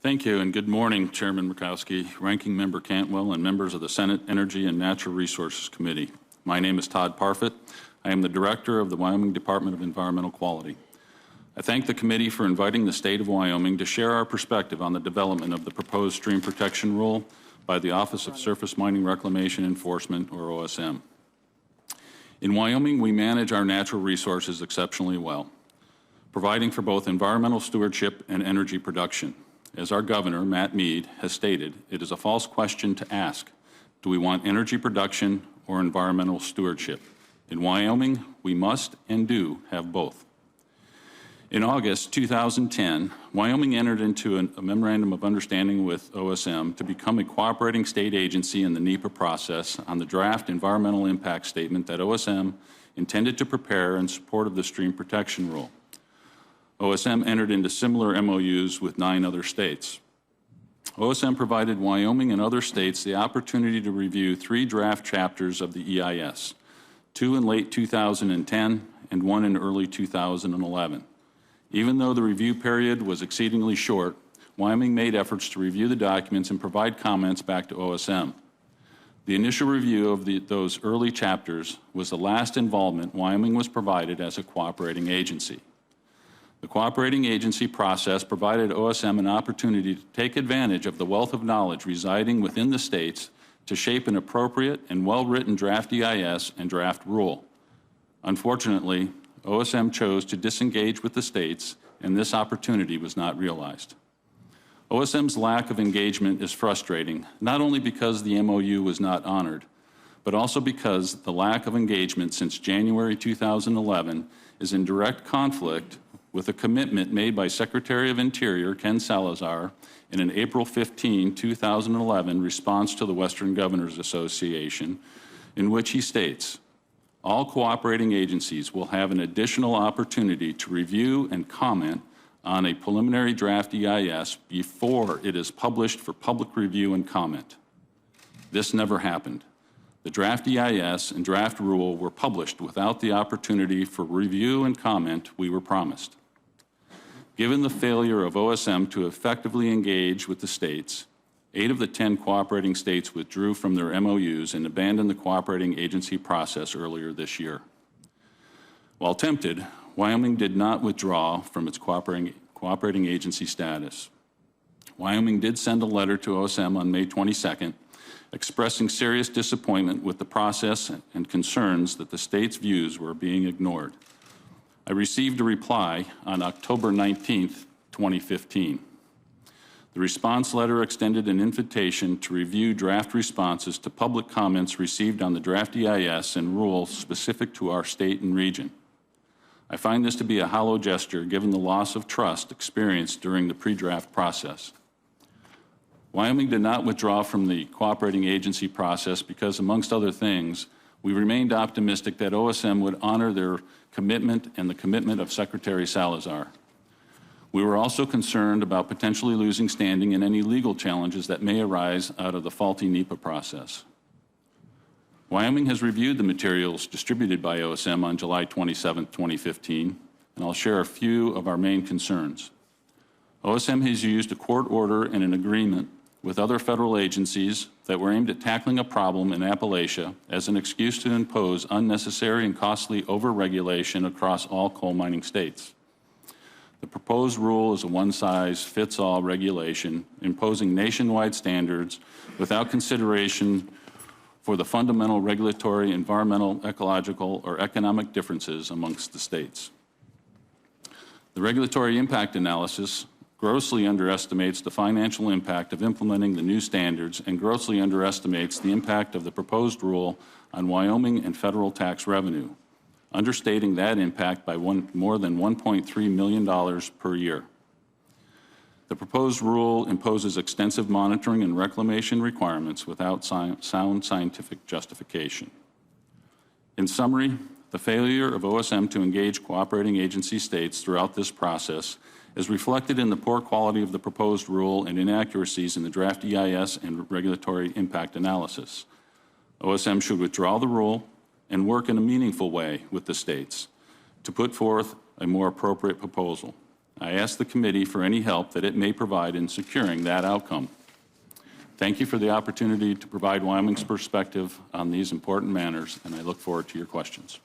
Thank you, and good morning, Chairman Murkowski, Ranking Member Cantwell, and members of the Senate Energy and Natural Resources Committee. My name is Todd Parfitt. I am the Director of the Wyoming Department of Environmental Quality. I thank the committee for inviting the state of Wyoming to share our perspective on the development of the proposed stream protection rule by the Office of Surface Mining Reclamation Enforcement, or OSM. In Wyoming, we manage our natural resources exceptionally well, providing for both environmental stewardship and energy production. As our governor, Matt Mead, has stated, it is a false question to ask, do we want energy production or environmental stewardship? In Wyoming, we must and do have both. In August 2010, Wyoming entered into a memorandum of understanding with OSM to become a cooperating state agency in the NEPA process on the draft environmental impact statement that OSM intended to prepare in support of the stream protection rule. OSM entered into similar MOUs with 9 other states. OSM provided Wyoming and other states the opportunity to review 3 draft chapters of the EIS, 2 in late 2010 and 1 in early 2011. Even though the review period was exceedingly short, Wyoming made efforts to review the documents and provide comments back to OSM. The initial review of those early chapters was the last involvement Wyoming was provided as a cooperating agency. The cooperating agency process provided OSM an opportunity to take advantage of the wealth of knowledge residing within the states to shape an appropriate and well-written draft EIS and draft rule. Unfortunately, OSM chose to disengage with the states, and this opportunity was not realized. OSM's lack of engagement is frustrating, not only because the MOU was not honored, but also because the lack of engagement since January 2011 is in direct conflict with a commitment made by Secretary of Interior Ken Salazar in an April 15, 2011 response to the Western Governors Association, in which he states, all cooperating agencies will have an additional opportunity to review and comment on a preliminary draft EIS before it is published for public review and comment. This never happened. The draft EIS and draft rule were published without the opportunity for review and comment we were promised. Given the failure of OSM to effectively engage with the states, 8 of the 10 cooperating states withdrew from their MOUs and abandoned the cooperating agency process earlier this year. While tempted, Wyoming did not withdraw from its cooperating agency status. Wyoming did send a letter to OSM on May 22nd, expressing serious disappointment with the process and concerns that the state's views were being ignored. I received a reply on October 19, 2015. The response letter extended an invitation to review draft responses to public comments received on the draft EIS and rules specific to our state and region. I find this to be a hollow gesture given the loss of trust experienced during the pre-draft process. Wyoming did not withdraw from the cooperating agency process because, amongst other things, we remained optimistic that OSM would honor their commitment and the commitment of Secretary Salazar. We were also concerned about potentially losing standing in any legal challenges that may arise out of the faulty NEPA process. Wyoming has reviewed the materials distributed by OSM on July 27, 2015, and I'll share a few of our main concerns. OSM has used a court order and an agreement with other federal agencies that were aimed at tackling a problem in Appalachia as an excuse to impose unnecessary and costly overregulation across all coal mining states. The proposed rule is a one-size-fits-all regulation imposing nationwide standards without consideration for the fundamental regulatory, environmental, ecological, or economic differences amongst the states. The regulatory impact analysis grossly underestimates the financial impact of implementing the new standards and grossly underestimates the impact of the proposed rule on Wyoming and federal tax revenue, understating that impact by more than $1.3 million per year. The proposed rule imposes extensive monitoring and reclamation requirements without sound scientific justification. In summary, the failure of OSM to engage cooperating agency states throughout this process is reflected in the poor quality of the proposed rule and inaccuracies in the draft EIS and regulatory impact analysis. OSM should withdraw the rule and work in a meaningful way with the states to put forth a more appropriate proposal. I ask the committee for any help that it may provide in securing that outcome. Thank you for the opportunity to provide Wyoming's perspective on these important matters, and I look forward to your questions.